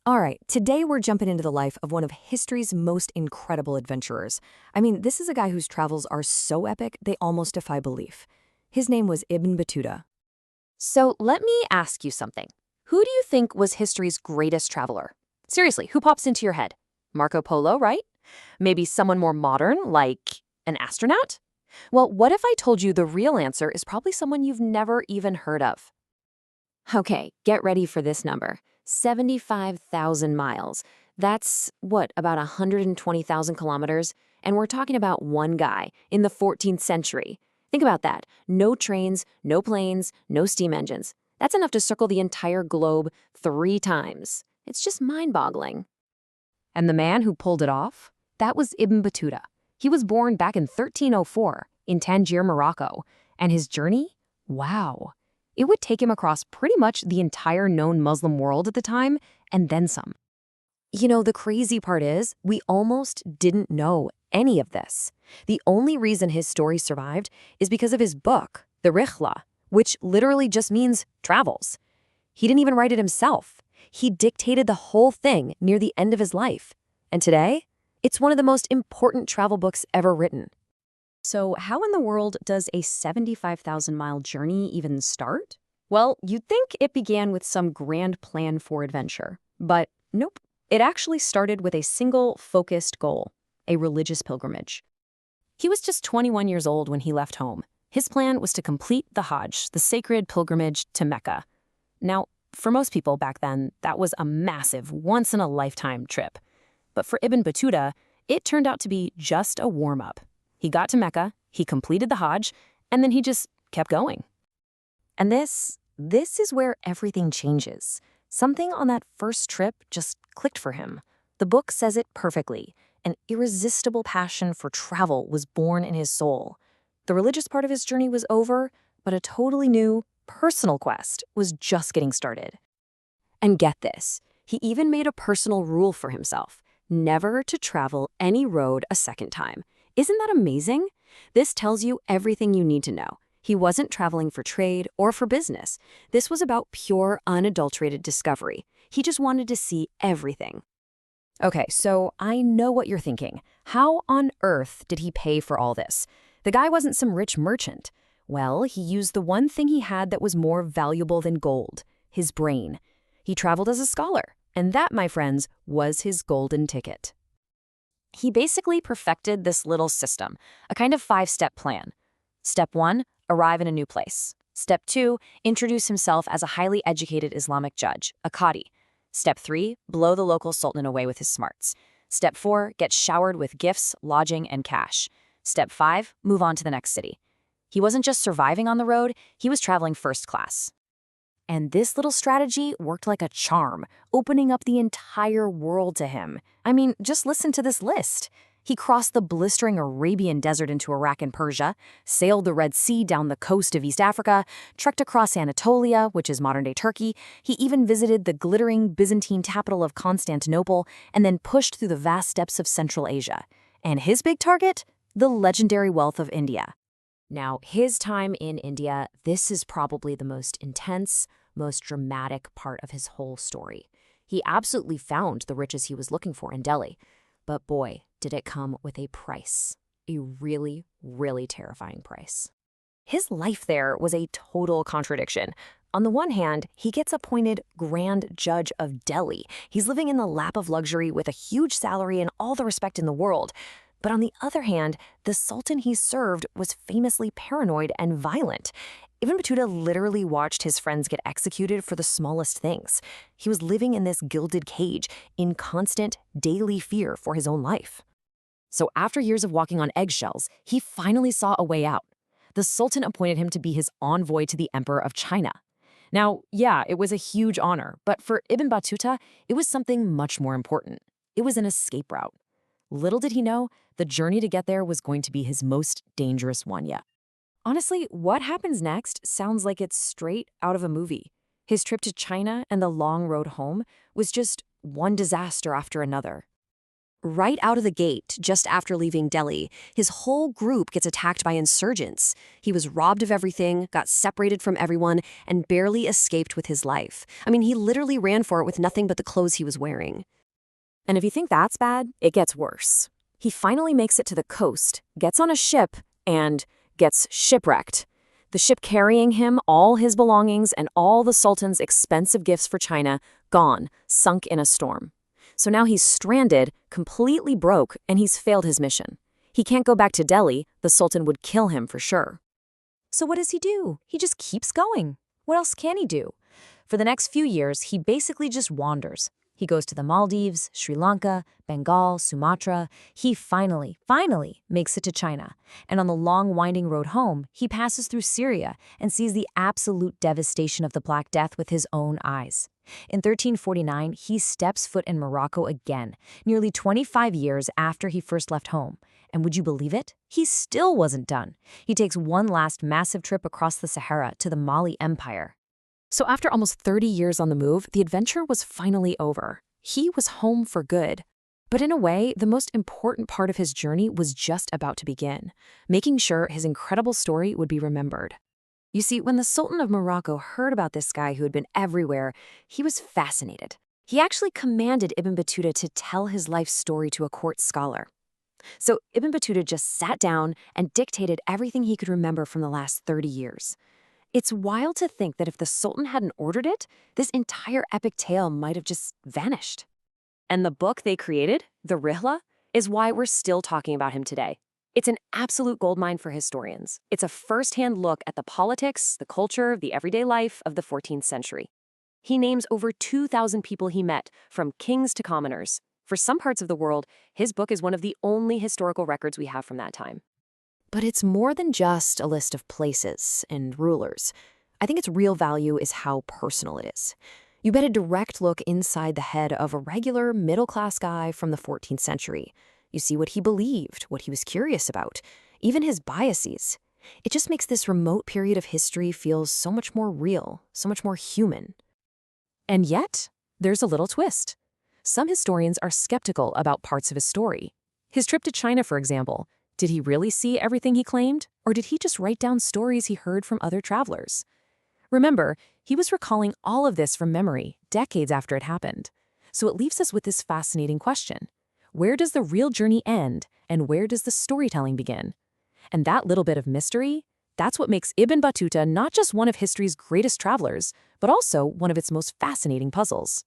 All right, today we're jumping into the life of one of history's most incredible adventurers. I mean, this is a guy whose travels are so epic they almost defy belief. His name was Ibn Battuta. So let me ask you something. Who do you think was history's greatest traveler? Seriously, who pops into your head? Marco Polo, right? Maybe someone more modern, like an astronaut? Well, what if I told you the real answer is probably someone you've never even heard of? Okay, get ready for this number. 75,000 miles. That's, what, about 120,000 kilometers? And we're talking about one guy in the 14th century. Think about that. No trains, no planes, no steam engines. That's enough to circle the entire globe 3 times. It's just mind-boggling. And the man who pulled it off? That was Ibn Battuta. He was born back in 1304 in Tangier, Morocco. And his journey? Wow. It would take him across pretty much the entire known Muslim world at the time, and then some. You know, the crazy part is, we almost didn't know any of this. The only reason his story survived is because of his book, the Rihla, which literally just means travels. He didn't even write it himself. He dictated the whole thing near the end of his life. And today, it's one of the most important travel books ever written. So how in the world does a 75,000-mile journey even start? Well, you'd think it began with some grand plan for adventure. But nope. It actually started with a single, focused goal, a religious pilgrimage. He was just 21 years old when he left home. His plan was to complete the Hajj, the sacred pilgrimage to Mecca. Now, for most people back then, that was a massive, once-in-a-lifetime trip. But for Ibn Battuta, it turned out to be just a warm-up. He got to Mecca, he completed the Hajj, and then he just kept going. And this is where everything changes. Something on that first trip just clicked for him. The book says it perfectly. An irresistible passion for travel was born in his soul. The religious part of his journey was over, but a totally new, personal quest was just getting started. And get this, he even made a personal rule for himself, never to travel any road a second time. Isn't that amazing? This tells you everything you need to know. He wasn't traveling for trade or for business. This was about pure, unadulterated discovery. He just wanted to see everything. Okay, so I know what you're thinking. How on earth did he pay for all this? The guy wasn't some rich merchant. Well, he used the one thing he had that was more valuable than gold, his brain. He traveled as a scholar, and that, my friends, was his golden ticket. He basically perfected this little system, a kind of 5-step plan. Step 1, arrive in a new place. Step 2, introduce himself as a highly educated Islamic judge, a qadi. Step 3, blow the local sultan away with his smarts. Step 4, get showered with gifts, lodging, and cash. Step 5, move on to the next city. He wasn't just surviving on the road, he was traveling first class. And this little strategy worked like a charm, opening up the entire world to him. I mean, just listen to this list. He crossed the blistering Arabian desert into Iraq and Persia, sailed the Red Sea down the coast of East Africa, trekked across Anatolia, which is modern-day Turkey. He even visited the glittering Byzantine capital of Constantinople, and then pushed through the vast steppes of Central Asia. And his big target? The legendary wealth of India. Now, his time in India, this is probably the most intense, most dramatic part of his whole story. He absolutely found the riches he was looking for in Delhi. But boy, did it come with a price. A really, really terrifying price. His life there was a total contradiction. On the one hand, he gets appointed Grand Judge of Delhi. He's living in the lap of luxury with a huge salary and all the respect in the world. But on the other hand, the Sultan he served was famously paranoid and violent. Ibn Battuta literally watched his friends get executed for the smallest things. He was living in this gilded cage, in constant, daily fear for his own life. So after years of walking on eggshells, he finally saw a way out. The Sultan appointed him to be his envoy to the Emperor of China. Now, yeah, it was a huge honor, but for Ibn Battuta, it was something much more important. It was an escape route. Little did he know, the journey to get there was going to be his most dangerous one yet. Honestly, what happens next sounds like it's straight out of a movie. His trip to China and the long road home was just one disaster after another. Right out of the gate, just after leaving Delhi, his whole group gets attacked by insurgents. He was robbed of everything, got separated from everyone, and barely escaped with his life. I mean, he literally ran for it with nothing but the clothes he was wearing. And if you think that's bad, it gets worse. He finally makes it to the coast, gets on a ship, and gets shipwrecked. The ship carrying him, all his belongings, and all the Sultan's expensive gifts for China, gone, sunk in a storm. So now he's stranded, completely broke, and he's failed his mission. He can't go back to Delhi. The Sultan would kill him for sure. So what does he do? He just keeps going. What else can he do? For the next few years, he basically just wanders. He goes to the Maldives, Sri Lanka, Bengal, Sumatra. He finally makes it to China. And on the long, winding road home, he passes through Syria and sees the absolute devastation of the Black Death with his own eyes. In 1349, he steps foot in Morocco again, nearly 25 years after he first left home. And would you believe it? He still wasn't done. He takes one last massive trip across the Sahara to the Mali Empire. So after almost 30 years on the move, the adventure was finally over. He was home for good. But in a way, the most important part of his journey was just about to begin, making sure his incredible story would be remembered. You see, when the Sultan of Morocco heard about this guy who had been everywhere, he was fascinated. He actually commanded Ibn Battuta to tell his life story to a court scholar. So Ibn Battuta just sat down and dictated everything he could remember from the last 30 years. It's wild to think that if the Sultan hadn't ordered it, this entire epic tale might have just vanished. And the book they created, the Rihla, is why we're still talking about him today. It's an absolute goldmine for historians. It's a first-hand look at the politics, the culture, the everyday life of the 14th century. He names over 2,000 people he met, from kings to commoners. For some parts of the world, his book is one of the only historical records we have from that time. But it's more than just a list of places and rulers. I think its real value is how personal it is. You get a direct look inside the head of a regular middle-class guy from the 14th century. You see what he believed, what he was curious about, even his biases. It just makes this remote period of history feel so much more real, so much more human. And yet, there's a little twist. Some historians are skeptical about parts of his story. His trip to China, for example. Did he really see everything he claimed, or did he just write down stories he heard from other travelers? Remember, he was recalling all of this from memory, decades after it happened. So it leaves us with this fascinating question. Where does the real journey end, and where does the storytelling begin? And that little bit of mystery, that's what makes Ibn Battuta not just one of history's greatest travelers, but also one of its most fascinating puzzles.